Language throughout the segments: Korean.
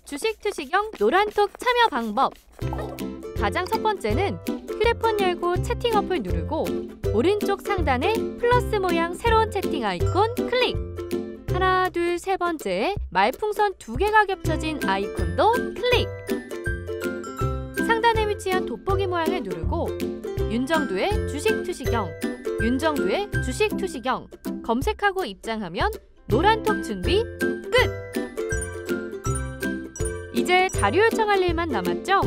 주식 투시경 노란톡 참여 방법. 가장 첫 번째는 휴대폰 열고 채팅 어플 누르고 오른쪽 상단에 플러스 모양 새로운 채팅 아이콘 클릭. 하나, 둘, 세 번째 말풍선 2개가 겹쳐진 아이콘도 클릭. 상단에 위치한 돋보기 모양을 누르고 윤정두의 주식 투시경, 윤정두의 주식 투시경 검색하고 입장하면 노란톡 준비 끝! 이제 자료 요청할 일만 남았죠?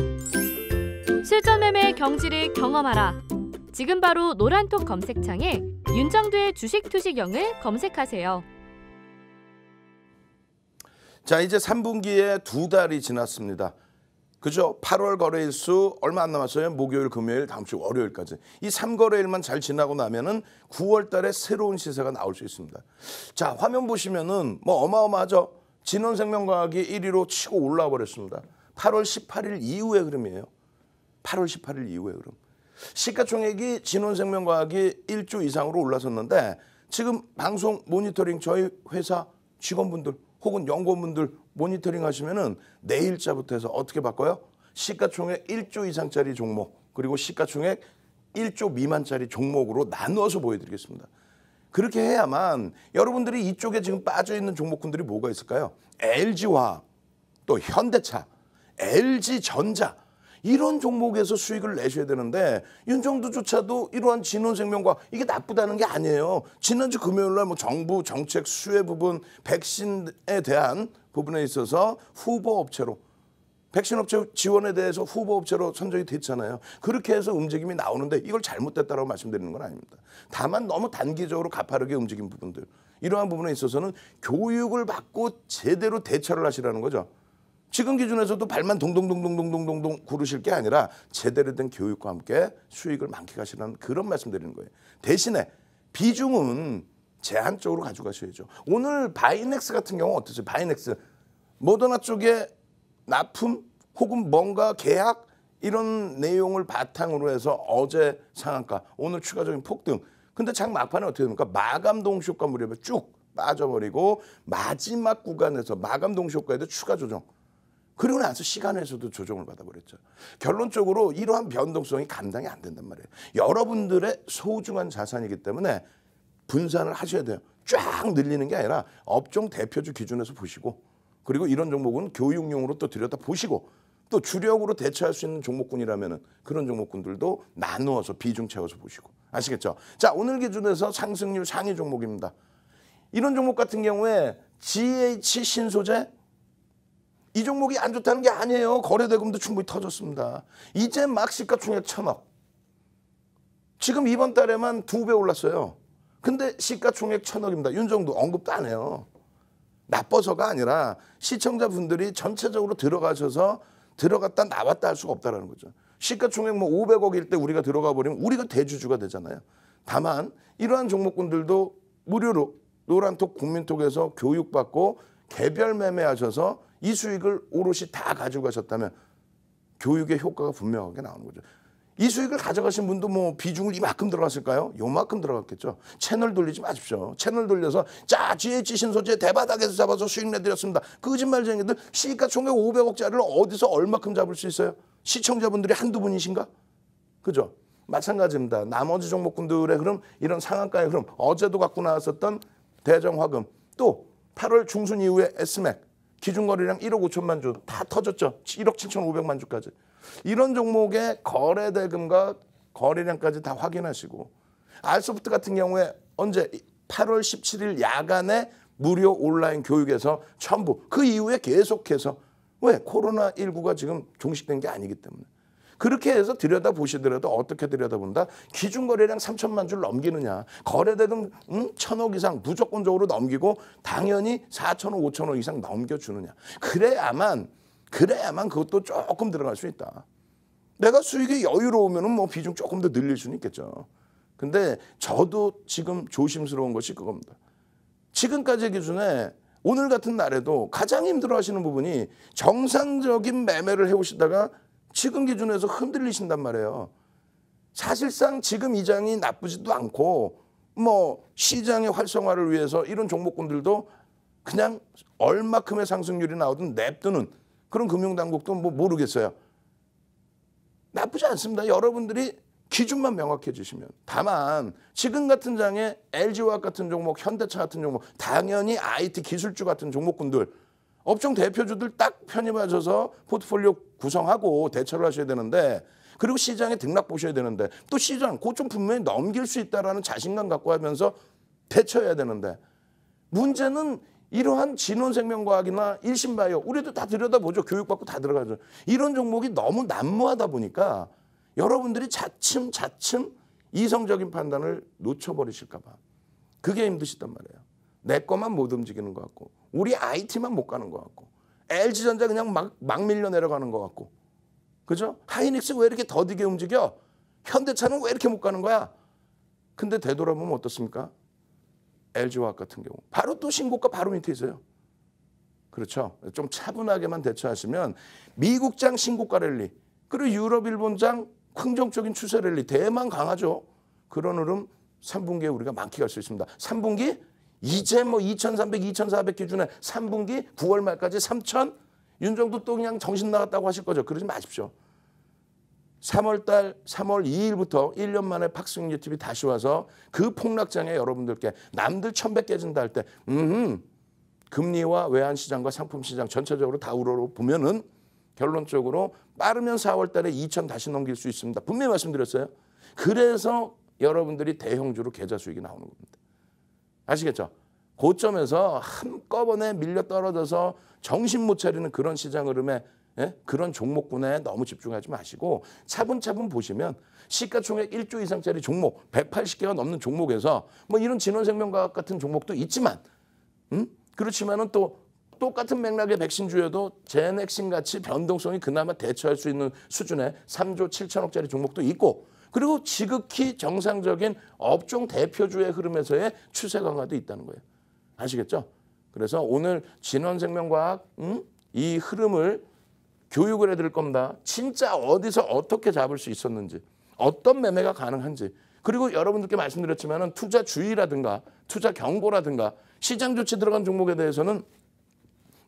실전 매매의 경지를 경험하라. 지금 바로 노란톡 검색창에 윤정두의 주식 투시경을 검색하세요. 자, 이제 3분기에 2달이 지났습니다. 그죠? 8월 거래일수 얼마 안 남았어요. 목요일, 금요일, 다음 주 월요일까지. 이 3거래일만 잘 지나고 나면은 9월 달에 새로운 시세가 나올 수 있습니다. 자, 화면 보시면은 뭐 어마어마하죠? 진원생명과학이 1위로 치고 올라와 버렸습니다. 8월 18일 이후의 흐름이에요. 8월 18일 이후의 흐름. 시가총액이 진원생명과학이 1조 이상으로 올라섰는데 지금 방송 모니터링 저희 회사 직원분들 혹은 연구원분들 모니터링 하시면은 내일자부터 해서 어떻게 바꿔요? 시가총액 1조 이상짜리 종목 그리고 시가총액 1조 미만짜리 종목으로 나누어서 보여드리겠습니다. 그렇게 해야만 여러분들이 이쪽에 지금 빠져있는 종목군들이 뭐가 있을까요? LG화학, 또 현대차, LG전자 이런 종목에서 수익을 내셔야 되는데 윤정두조차도 이러한 진원생명과 이게 나쁘다는 게 아니에요. 지난주 금요일날 뭐 정부 정책 수혜 부분 백신에 대한 부분에 있어서 후보업체로 백신 업체 지원에 대해서 후보업체로 선정이 됐잖아요. 그렇게 해서 움직임이 나오는데 이걸 잘못됐다고 말씀드리는 건 아닙니다. 다만 너무 단기적으로 가파르게 움직인 부분들 이러한 부분에 있어서는 교육을 받고 제대로 대처를 하시라는 거죠. 지금 기준에서도 발만 동동동동동동동 구르실 게 아니라 제대로 된 교육과 함께 수익을 만끽하시라는 그런 말씀드리는 거예요. 대신에 비중은 제한적으로 가져가셔야죠. 오늘 바이넥스 같은 경우 어떠세요? 바이넥스 모더나 쪽에 납품 혹은 뭔가 계약 이런 내용을 바탕으로 해서 어제 상한가 오늘 추가적인 폭등. 근데 장 막판에 어떻게 됩니까? 마감 동시효과 무렵에 쭉 빠져버리고 마지막 구간에서 마감 동시효과에도 추가 조정. 그리고 나서 시간에서도 조정을 받아버렸죠. 결론적으로 이러한 변동성이 감당이 안 된단 말이에요. 여러분들의 소중한 자산이기 때문에 분산을 하셔야 돼요. 쫙 늘리는 게 아니라 업종 대표주 기준에서 보시고 그리고 이런 종목은 교육용으로 또 들여다 보시고 또 주력으로 대처할 수 있는 종목군이라면 그런 종목군들도 나누어서 비중 채워서 보시고 아시겠죠? 자, 오늘 기준에서 상승률 상위 종목입니다. 이런 종목 같은 경우에 GH 신소재 이 종목이 안 좋다는 게 아니에요. 거래대금도 충분히 터졌습니다. 이제 막 시가총액 1,000억. 지금 이번 달에만 2배 올랐어요. 근데 시가총액 1,000억입니다. 윤정두 언급도 안 해요. 나빠서가 아니라 시청자분들이 전체적으로 들어가셔서 들어갔다 나왔다 할 수가 없다는 거죠. 시가총액 뭐 500억일 때 우리가 들어가 버리면 우리가 대주주가 되잖아요. 다만 이러한 종목군들도 무료로 노란톡 국민톡에서 교육받고 개별 매매하셔서 이 수익을 오롯이 다 가지고 가셨다면 교육의 효과가 분명하게 나오는 거죠. 이 수익을 가져가신 분도 뭐 비중을 이만큼 들어갔을까요? 요만큼 들어갔겠죠. 채널 돌리지 마십시오. 채널 돌려서 자 GH 신소재 대바닥에서 잡아서 수익 내드렸습니다. 거짓말쟁이들 시가총액 500억짜리를 어디서 얼마큼 잡을 수 있어요? 시청자분들이 한두 분이신가? 그죠? 마찬가지입니다. 나머지 종목군들의 흐름 이런 상한가의 흐름 어제도 갖고 나왔었던 대정화금 또 8월 중순 이후에 S맥 기준거래량 1억 5천만 주 다 터졌죠. 1억 7,500만 주까지. 이런 종목의 거래대금과 거래량까지 다 확인하시고 알소프트 같은 경우에 언제 8월 17일 야간에 무료 온라인 교육에서 전부 그 이후에 계속해서 왜? 코로나19가 지금 종식된 게 아니기 때문에. 그렇게 해서 들여다보시더라도 어떻게 들여다본다? 기준거래량 3천만 주를 넘기느냐. 거래대금 1,000억 이상 무조건적으로 넘기고 당연히 4천억, 5천억 이상 넘겨주느냐. 그래야만 그것도 조금 들어갈 수 있다. 내가 수익이 여유로우면 뭐 비중 조금 더 늘릴 수는 있겠죠. 근데 저도 지금 조심스러운 것이 그겁니다. 지금까지 기준에 오늘 같은 날에도 가장 힘들어하시는 부분이 정상적인 매매를 해오시다가 지금 기준에서 흔들리신단 말이에요. 사실상 지금 이 장이 나쁘지도 않고 뭐 시장의 활성화를 위해서 이런 종목군들도 그냥 얼마큼의 상승률이 나오든 냅두는 그런 금융당국도 뭐 모르겠어요. 나쁘지 않습니다. 여러분들이 기준만 명확해 주시면. 다만 지금 같은 장에 LG화학 같은 종목, 현대차 같은 종목, 당연히 IT 기술주 같은 종목군들, 업종 대표주들 딱 편입 하셔서 포트폴리오 구성하고 대처를 하셔야 되는데, 그리고 시장에 등락 보셔야 되는데, 또 시장 고점 분명히 넘길 수 있다라는 자신감 갖고 하면서 대처해야 되는데, 문제는 이러한 진원생명과학이나 일신바이오, 우리도 다 들여다보죠. 교육받고 다 들어가죠. 이런 종목이 너무 난무하다 보니까 여러분들이 차츰 이성적인 판단을 놓쳐버리실까 봐. 그게 힘드시단 말이에요. 내 것만 못 움직이는 것 같고, 우리 IT만 못 가는 것 같고, LG전자 그냥 막 밀려 내려가는 것 같고, 그죠? 하이닉스 왜 이렇게 더디게 움직여? 현대차는 왜 이렇게 못 가는 거야? 근데 되돌아보면 어떻습니까? LG화학 같은 경우 바로 또 신고가 바로 밑에 있어요. 그렇죠? 좀 차분하게만 대처하시면 미국장 신고가 랠리, 그리고 유럽, 일본장 긍정적인 추세 랠리, 대만 강하죠. 그런 흐름 3분기에 우리가 많게 갈 수 있습니다. 3분기 이제 뭐 2,300, 2,400 기준에 3분기 9월 말까지 3,000, 윤정도 또 그냥 정신 나갔다고 하실 거죠. 그러지 마십시오. 3월 2일부터 1년 만에 박승규 TV 다시 와서 그 폭락장에 여러분들께 남들 1,100 깨진다 할 때 금리와 외환시장과 상품시장 전체적으로 다 우러러보면은 결론적으로 빠르면 4월 달에 2,000 다시 넘길 수 있습니다. 분명히 말씀드렸어요. 그래서 여러분들이 대형주로 계좌 수익이 나오는 겁니다. 아시겠죠? 고점에서 한꺼번에 밀려 떨어져서 정신 못 차리는 그런 시장 흐름에, 그런 종목군에 너무 집중하지 마시고 차분차분 보시면 시가총액 1조 이상짜리 종목 180개가 넘는 종목에서 뭐 이런 진원생명과학 같은 종목도 있지만, 그렇지만은 또 똑같은 맥락의 백신주여도 제넥신 같이 변동성이 그나마 대처할 수 있는 수준의 3조 7천억짜리 종목도 있고, 그리고 지극히 정상적인 업종 대표주의 흐름에서의 추세 강화도 있다는 거예요. 아시겠죠? 그래서 오늘 진원생명과학 이 흐름을 교육을 해드릴 겁니다. 진짜 어디서 어떻게 잡을 수 있었는지, 어떤 매매가 가능한지, 그리고 여러분들께 말씀드렸지만 투자 주의라든가 투자 경고라든가 시장 조치 들어간 종목에 대해서는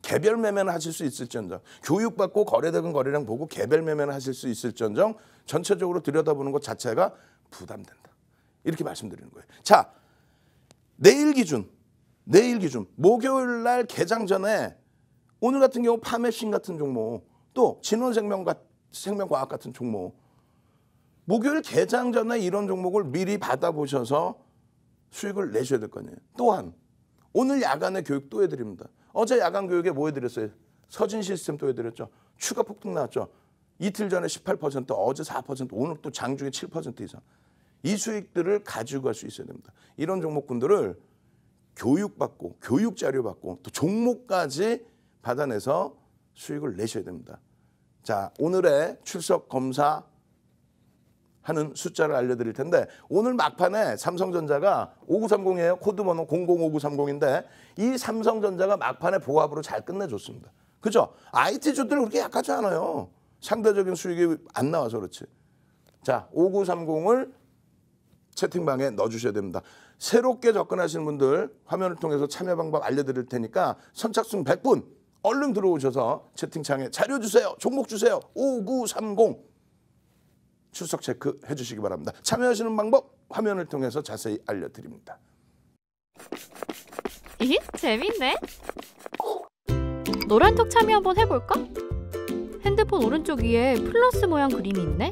개별 매매는 하실 수 있을지언정, 교육받고 거래대금 거래량 보고 개별 매매는 하실 수 있을지언정 전체적으로 들여다보는 것 자체가 부담된다. 이렇게 말씀드리는 거예요. 자, 내일 기준 목요일 날 개장 전에 오늘 같은 경우 파메신 같은 종목, 또 진원생명과학 같은 종목, 목요일 개장 전에 이런 종목을 미리 받아보셔서 수익을 내셔야 될 거 아니에요. 또한 오늘 야간에 교육 또 해드립니다. 어제 야간 교육에 뭐 해드렸어요? 서진 시스템 또 해드렸죠. 추가 폭등 나왔죠. 이틀 전에 18%, 어제 4%, 오늘 또 장중에 7% 이상. 이 수익들을 가지고 갈 수 있어야 됩니다. 이런 종목군들을 교육받고 교육 자료 받고 또 종목까지 받아내서 수익을 내셔야 됩니다. 자, 오늘의 출석 검사 하는 숫자를 알려드릴 텐데, 오늘 막판에 삼성전자가 5930이에요. 코드번호 005930인데 이 삼성전자가 막판에 보합으로 잘 끝내줬습니다. 그죠? IT주들 그렇게 약하지 않아요. 상대적인 수익이 안 나와서 그렇지. 자, 5930을 채팅방에 넣어주셔야 됩니다. 새롭게 접근하시는 분들 화면을 통해서 참여 방법 알려드릴 테니까 선착순 100분 얼른 들어오셔서 채팅창에 자료 주세요, 종목 주세요, 5930 출석 체크해 주시기 바랍니다. 참여하시는 방법 화면을 통해서 자세히 알려드립니다. 이 재밌네. 노란톡 참여 한번 해볼까? 핸드폰 오른쪽 위에 플러스 모양 그림이 있네.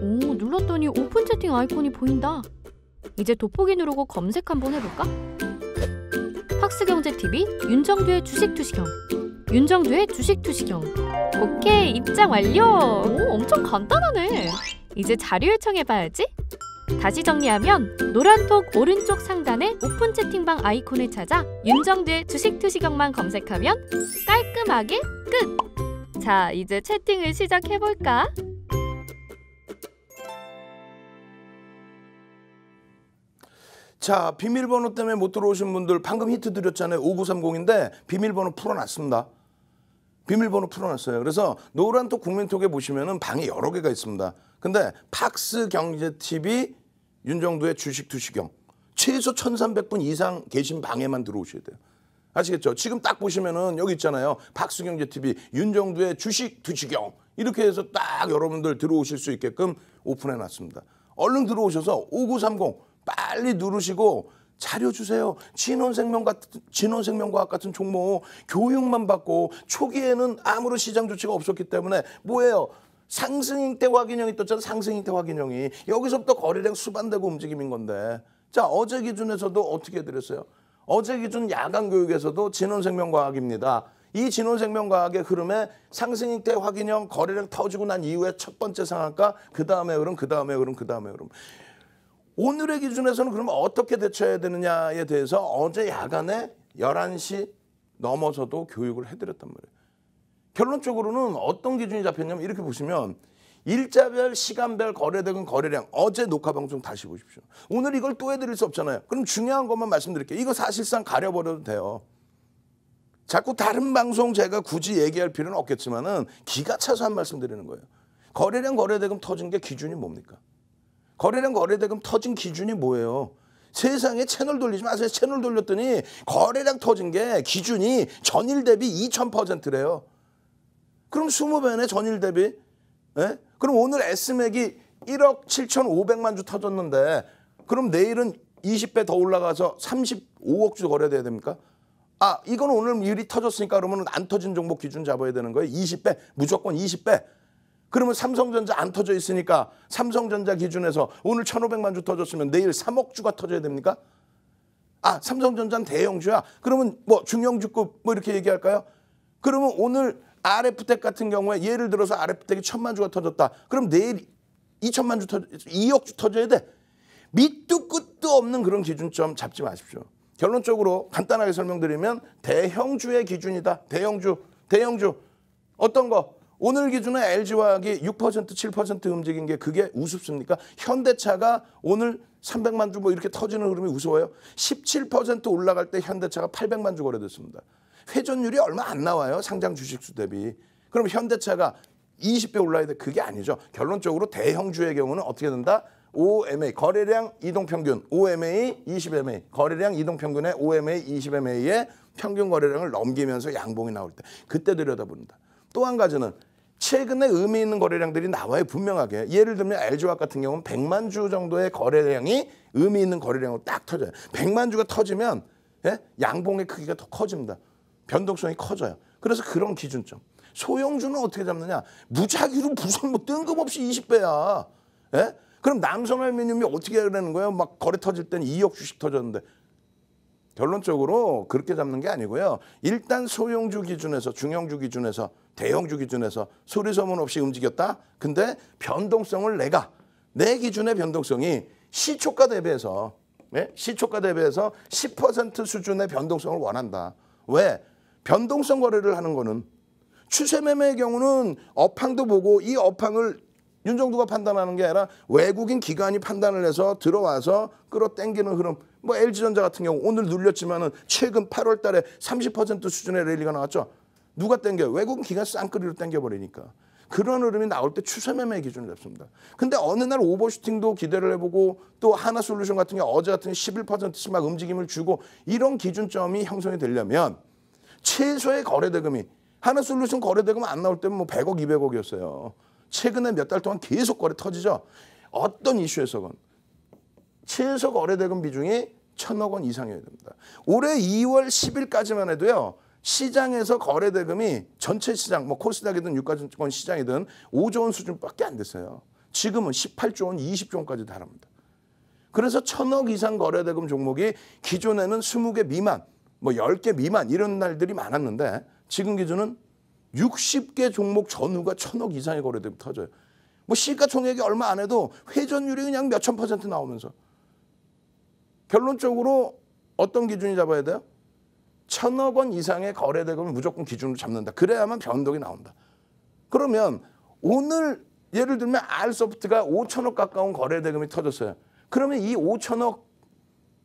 오, 눌렀더니 오픈 채팅 아이콘이 보인다. 이제 돋보기 누르고 검색 한번 해볼까? 팍스경제TV 윤정두의 주식투시경, 윤정두의 주식투시경. 오케이, 입장 완료. 오, 엄청 간단하네. 이제 자료 요청해봐야지. 다시 정리하면 노란톡 오른쪽 상단에 오픈 채팅방 아이콘을 찾아 윤정두의 주식투시경만 검색하면 깔끔하게 끝! 자, 이제 채팅을 시작해볼까? 자, 비밀번호 때문에 못 들어오신 분들 방금 히트 드렸잖아요. 5930인데 비밀번호 풀어놨습니다. 비밀번호 풀어놨어요. 그래서 노란톡 국민톡에 보시면은 방이 여러 개가 있습니다. 근데 팍스경제TV 윤정두의 주식투시경 최소 1,300분 이상 계신 방에만 들어오셔야 돼요. 아시겠죠? 지금 딱 보시면은 여기 있잖아요. 박수경제 TV, 윤정두의 주식 두치경 이렇게 해서 딱 여러분들 들어오실 수 있게끔 오픈해놨습니다. 얼른 들어오셔서 5930 빨리 누르시고 자료 주세요. 진원생명과학 같은 종목 교육만 받고 초기에는 아무런 시장 조치가 없었기 때문에 뭐예요? 상승 때 확인형이 떴잖아. 상승 때 확인형이. 여기서부터 거래량 수반되고 움직임인 건데. 자, 어제 기준에서도 어떻게 해드렸어요? 어제 기준 야간 교육에서도 진원생명과학입니다. 이 진원생명과학의 흐름에 상승 때 확인형 거래량 터지고 난 이후에 첫 번째 상한가, 그 다음에 흐름, 그 다음에 흐름, 그 다음에 흐름. 오늘의 기준에서는 그러면 어떻게 대처해야 되느냐에 대해서 어제 야간에 11시 넘어서도 교육을 해드렸단 말이에요. 결론적으로는 어떤 기준이 잡혔냐면 이렇게 보시면 일자별, 시간별, 거래대금, 거래량 어제 녹화 방송 다시 보십시오. 오늘 이걸 또 해드릴 수 없잖아요. 그럼 중요한 것만 말씀드릴게요. 이거 사실상 가려버려도 돼요. 자꾸 다른 방송 제가 굳이 얘기할 필요는 없겠지만은 기가 차서 한 말씀 드리는 거예요. 거래량, 거래대금 터진 게 기준이 뭡니까? 거래량, 거래대금 터진 기준이 뭐예요? 세상에 채널 돌리지 마세요. 채널 돌렸더니 거래량 터진 게 기준이 전일 대비 2000%래요. 그럼 20배네 전일 대비. 예? 그럼 오늘 S맥이 1억 7,500만 주 터졌는데 그럼 내일은 20배 더 올라가서 35억 주 거래돼야 됩니까? 아, 이건 오늘 일이 터졌으니까 그러면 안 터진 종목 기준 잡아야 되는 거예요. 20배, 무조건 20배. 그러면 삼성전자 안 터져 있으니까 삼성전자 기준에서 오늘 1,500만 주 터졌으면 내일 3억 주가 터져야 됩니까? 아, 삼성전자는 대형주야. 그러면 뭐 중형주급 뭐 이렇게 얘기할까요? 그러면 오늘 RF텍 같은 경우에 예를 들어서 RF텍이 1,000만 주가 터졌다. 그럼 내일 2천만 주 2억 주 터져야 돼. 밑도 끝도 없는 그런 기준점 잡지 마십시오. 결론적으로 간단하게 설명드리면 대형주의 기준이다. 대형주. 어떤 거? 오늘 기준에 LG화학이 6% 7% 움직인 게 그게 우습습니까? 현대차가 오늘 300만 주 뭐 이렇게 터지는 흐름이 우스워요? 17% 올라갈 때 현대차가 800만 주 거래됐습니다. 회전율이 얼마 안 나와요. 상장 주식수 대비. 그럼 현대차가 20배 올라야 돼. 그게 아니죠. 결론적으로 대형주의 경우는 어떻게 된다? OMA, 거래량 이동평균, OMA 20MA, 거래량 이동평균의 OMA 20MA의 평균 거래량을 넘기면서 양봉이 나올 때 그때 들여다본다. 또 한 가지는 최근에 의미 있는 거래량들이 나와요. 분명하게. 예를 들면 LG화학 같은 경우는 100만 주 정도의 거래량이 의미 있는 거래량으로 딱 터져요. 100만 주가 터지면 양봉의 크기가 더 커집니다. 변동성이 커져요. 그래서 그런 기준점. 소형주는 어떻게 잡느냐? 무작위로 무슨 뭐 뜬금없이 20배야. 예? 그럼 남성알미늄이 어떻게 하려는 거예요? 막 거래 터질 때는 2억 주씩 터졌는데. 결론적으로 그렇게 잡는 게 아니고요. 일단 소형주 기준에서, 중형주 기준에서, 대형주 기준에서 소리 소문 없이 움직였다. 근데 변동성을 내 기준의 변동성이 시초가 대비해서 10% 수준의 변동성을 원한다. 왜? 변동성 거래를 하는 거는 추세 매매의 경우는 업황도 보고 이 업황을 윤정두가 판단하는 게 아니라 외국인 기관이 판단을 해서 들어와서 끌어당기는 흐름. 뭐 LG전자 같은 경우 오늘 눌렸지만은 최근 8월 달에 30% 수준의 랠리가 나왔죠. 누가 당겨요? 외국인 기관 쌍끌이로 당겨버리니까. 그런 흐름이 나올 때 추세 매매 기준을 잡습니다. 근데 어느 날 오버슈팅도 기대를 해보고 또 하나솔루션 같은 경우 어제 같은 11%씩 막 움직임을 주고 이런 기준점이 형성이 되려면 최소의 거래대금이 하나솔루션 거래대금 안 나올 때면 뭐 100억, 200억이었어요. 최근에 몇 달 동안 계속 거래 터지죠. 어떤 이슈에서건 최소 거래대금 비중이 1,000억 원 이상이어야 됩니다. 올해 2월 10일까지만 해도요. 시장에서 거래대금이 전체 시장, 뭐 코스닥이든 유가증권 시장이든 5조 원 수준밖에 안 됐어요. 지금은 18조 원, 20조 원까지 달합니다. 그래서 1,000억 이상 거래대금 종목이 기존에는 20개 미만, 뭐 10개 미만 이런 날들이 많았는데 지금 기준은 60개 종목 전후가 1,000억 이상의 거래대금 터져요. 뭐 시가총액이 얼마 안 해도 회전율이 그냥 몇천 % 나오면서 결론적으로 어떤 기준이 잡아야 돼요? 1,000억 원 이상의 거래대금을 무조건 기준으로 잡는다. 그래야만 변동이 나온다. 그러면 오늘 예를 들면 R소프트가 5천억 가까운 거래대금이 터졌어요. 그러면 이 5천억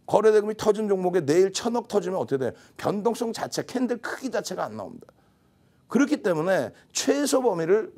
거래대금이 터진 종목에 내일 1,000억 터지면 어떻게 돼요? 변동성 자체, 캔들 크기 자체가 안 나옵니다. 그렇기 때문에 최소 범위를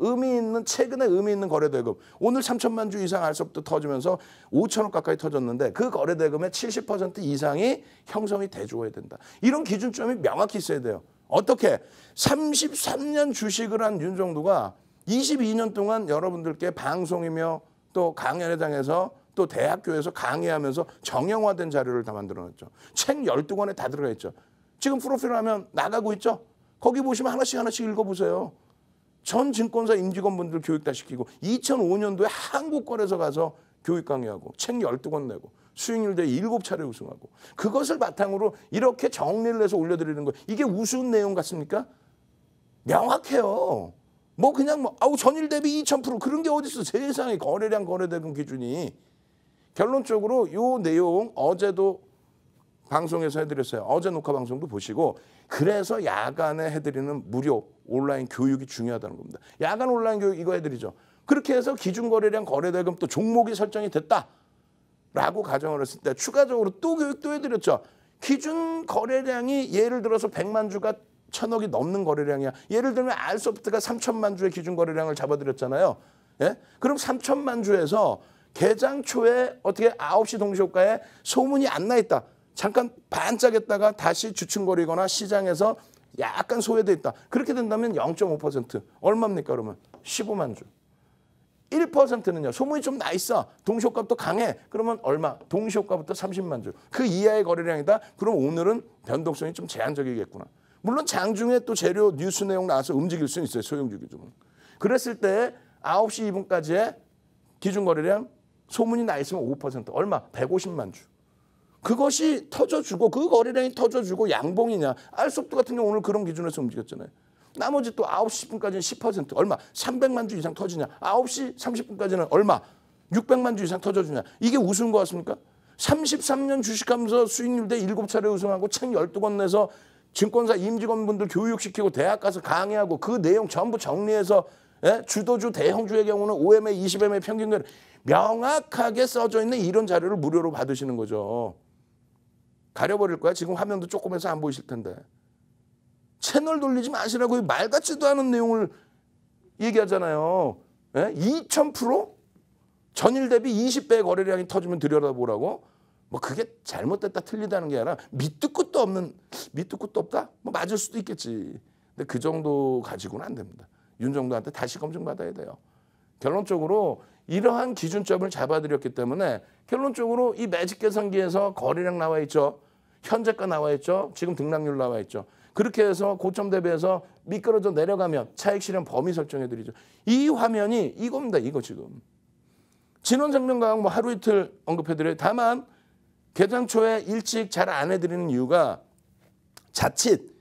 최근에 의미 있는 거래대금, 오늘 3천만 주 이상 알서부터 터지면서 5천억 가까이 터졌는데 그 거래대금의 70% 이상이 형성이 돼줘야 된다. 이런 기준점이 명확히 있어야 돼요. 어떻게? 33년 주식을 한 윤정도가 22년 동안 여러분들께 방송이며 또 강연회장에서 또 대학교에서 강의하면서 정형화된 자료를 다 만들어놨죠. 책 12권에 다 들어가 있죠. 지금 프로필 하면 나가고 있죠. 거기 보시면 하나씩 읽어보세요. 전 증권사 임직원분들 교육 다 시키고 2005년도에 한국거래소 가서 교육 강의하고 책 12권 내고 수익률 대회 7차례 우승하고 그것을 바탕으로 이렇게 정리를 해서 올려드리는 거예요. 이게 우스운 내용 같습니까? 명확해요. 뭐 그냥 전일 대비 2000% 그런 게 어디 있어. 세상에 거래량 거래대금 기준이. 결론적으로 이 내용 어제도 방송에서 해드렸어요. 어제 녹화 방송도 보시고 그래서 야간에 해드리는 무료 온라인 교육이 중요하다는 겁니다. 야간 온라인 교육 이거 해드리죠. 그렇게 해서 기준거래량 거래대금 또 종목이 설정이 됐다라고 가정을 했을 때 추가적으로 또 교육도 해드렸죠. 기준 거래량이 예를 들어서 100만 주가 1000억이 넘는 거래량이야. 예를 들면 알소프트가 3천만 주의 기준 거래량을 잡아드렸잖아요. 예? 그럼 3천만 주에서 개장 초에 어떻게 9시 동시효과에 소문이 안 나 있다. 잠깐 반짝했다가 다시 주춤거리거나 시장에서 약간 소외돼 있다. 그렇게 된다면 0.5% 얼마입니까 그러면? 15만 주. 1%는요. 소문이 좀 나 있어. 동시효과부터 강해. 그러면 얼마? 동시효과부터 30만 주. 그 이하의 거래량이다. 그럼 오늘은 변동성이 좀 제한적이겠구나. 물론 장중에 또 재료 뉴스 내용 나와서 움직일 수는 있어요. 소형주 기준은. 그랬을 때 9시 2분까지의 기준 거래량 소문이 나 있으면 5% 얼마? 150만 주. 그것이 터져주고 그 거래량이 터져주고 양봉이냐. 알소프트 같은 경우 오늘 그런 기준에서 움직였잖아요. 나머지 또 9시 10분까지는 10% 얼마? 300만 주 이상 터지냐. 9시 30분까지는 얼마? 600만 주 이상 터져주냐. 이게 우스운 것 같습니까? 33년 주식하면서 수익률 대 7차례 우승하고 책 12권 내서 증권사 임직원분들 교육시키고 대학 가서 강의하고 그 내용 전부 정리해서 주도주 대형주의 경우는 5MA, 20MA 평균 명확하게 써져 있는 이런 자료를 무료로 받으시는 거죠. 가려버릴 거야. 지금 화면도 조금해서 안 보이실 텐데. 채널 돌리지 마시라고 말 같지도 않은 내용을 얘기하잖아요. 2000%? 전일 대비 20배의 거래량이 터지면 들여다보라고? 뭐 그게 잘못됐다 틀리다는 게 아니라 밑도 끝도 없다? 뭐 맞을 수도 있겠지. 근데 그 정도 가지고는 안 됩니다. 윤정도한테 다시 검증받아야 돼요. 결론적으로 이러한 기준점을 잡아드렸기 때문에 결론적으로 이 매직 계산기에서 거래량 나와 있죠. 현재가 나와 있죠. 지금 등락률 나와 있죠. 그렇게 해서 고점 대비해서 미끄러져 내려가면 차익 실현 범위 설정해드리죠. 이 화면이 이겁니다. 이거 지금. 진원생명과학 뭐 하루 이틀 언급해드려요. 다만 개장 초에 일찍 잘 안 해드리는 이유가 자칫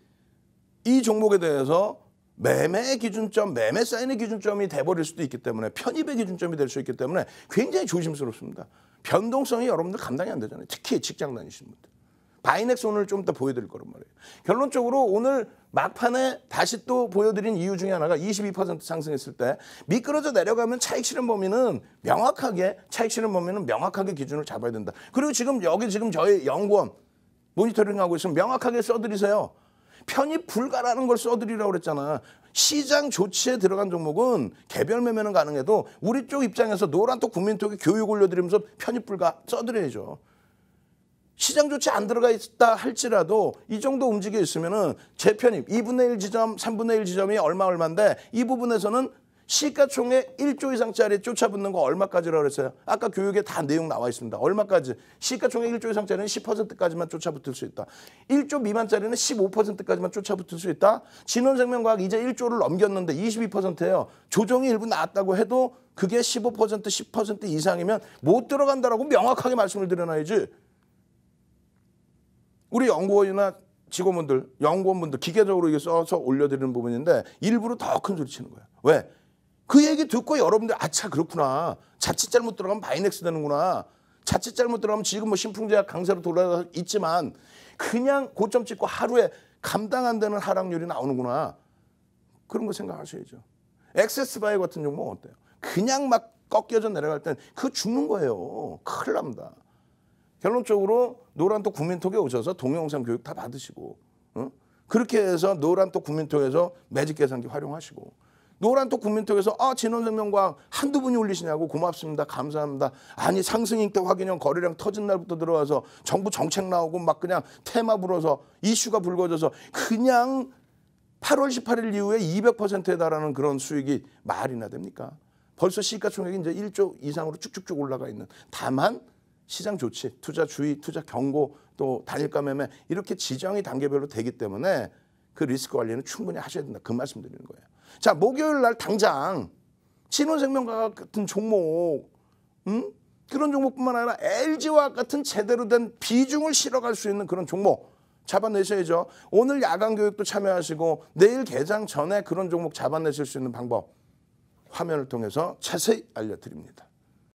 이 종목에 대해서 매매 기준점, 매매 사인의 기준점이 돼버릴 수도 있기 때문에 편입의 기준점이 될 수 있기 때문에 굉장히 조심스럽습니다. 변동성이 여러분들 감당이 안 되잖아요. 특히 직장 다니시는 분들. 바이넥스 오늘 좀 이따 보여드릴 거란 말이에요. 결론적으로 오늘 막판에 다시 또 보여드린 이유 중에 하나가 22% 상승했을 때 미끄러져 내려가면 차익 실현 범위는 명확하게 기준을 잡아야 된다. 그리고 지금 여기 저희 연구원 모니터링하고 있으면 명확하게 써드리세요. 편입 불가라는 걸 써드리라고 그랬잖아. 시장 조치에 들어간 종목은 개별 매매는 가능해도 우리 쪽 입장에서 노란톡 국민톡에 교육 올려드리면서 편입 불가 써드려야죠. 시장 조치 안 들어가 있다 할지라도 이 정도 움직여 있으면은 재편입 2분의 1 지점, 3분의 1 지점이 얼마인데 이 부분에서는 시가총액 1조 이상짜리 쫓아붙는 거 얼마까지라고 그랬어요? 아까 교육에 다 내용 나와 있습니다. 얼마까지? 시가총액 1조 이상짜리는 10%까지만 쫓아붙을 수 있다. 1조 미만짜리는 15%까지만 쫓아붙을 수 있다. 진원생명과학 이제 1조를 넘겼는데 22%예요. 조정이 일부 나왔다고 해도 그게 15%, 10% 이상이면 못 들어간다라고 명확하게 말씀을 드려놔야지. 우리 연구원이나 직원분들, 연구원분들 기계적으로 이게 써서 올려드리는 부분인데 일부러 더 큰 소리 치는 거야. 왜? 그 얘기 듣고 여러분들 아차 그렇구나. 자칫 잘못 들어가면 바이넥스 되는구나. 자칫 잘못 들어가면 지금 뭐 신풍제약 강세로 돌아가 있지만 그냥 고점 찍고 하루에 감당 안 되는 하락률이 나오는구나. 그런 거 생각하셔야죠. 엑세스바이오 같은 종목은 어때요? 그냥 막 꺾여져 내려갈 땐 그거 죽는 거예요. 큰일 납니다. 결론적으로 노란톡 국민톡에 오셔서 동영상 교육 다 받으시고 그렇게 해서 노란톡 국민통에서 매직 계산기 활용하시고, 노란톡 국민통에서 진원생명과학 한두 분이 올리시냐고, 고맙습니다, 감사합니다. 아니 상승익대 확인형 거래량 터진 날부터 들어와서 정부 정책 나오고 막 그냥 테마 불어서 이슈가 불거져서 그냥 8월 18일 이후에 200%에 달하는 그런 수익이 말이나 됩니까? 벌써 시가총액이 이제 1조 이상으로 쭉쭉쭉 올라가 있는, 다만 시장 조치, 투자 주의, 투자 경고, 또 단일가 매매 이렇게 지정이 단계별로 되기 때문에 그 리스크 관리는 충분히 하셔야 된다, 그 말씀 드리는 거예요. 자, 목요일 날 당장 신원생명과학 같은 종목, 그런 종목뿐만 아니라 LG화학 같은 제대로 된 비중을 실어갈 수 있는 그런 종목 잡아내셔야죠. 오늘 야간 교육도 참여하시고 내일 개장 전에 그런 종목 잡아내실 수 있는 방법 화면을 통해서 자세히 알려드립니다.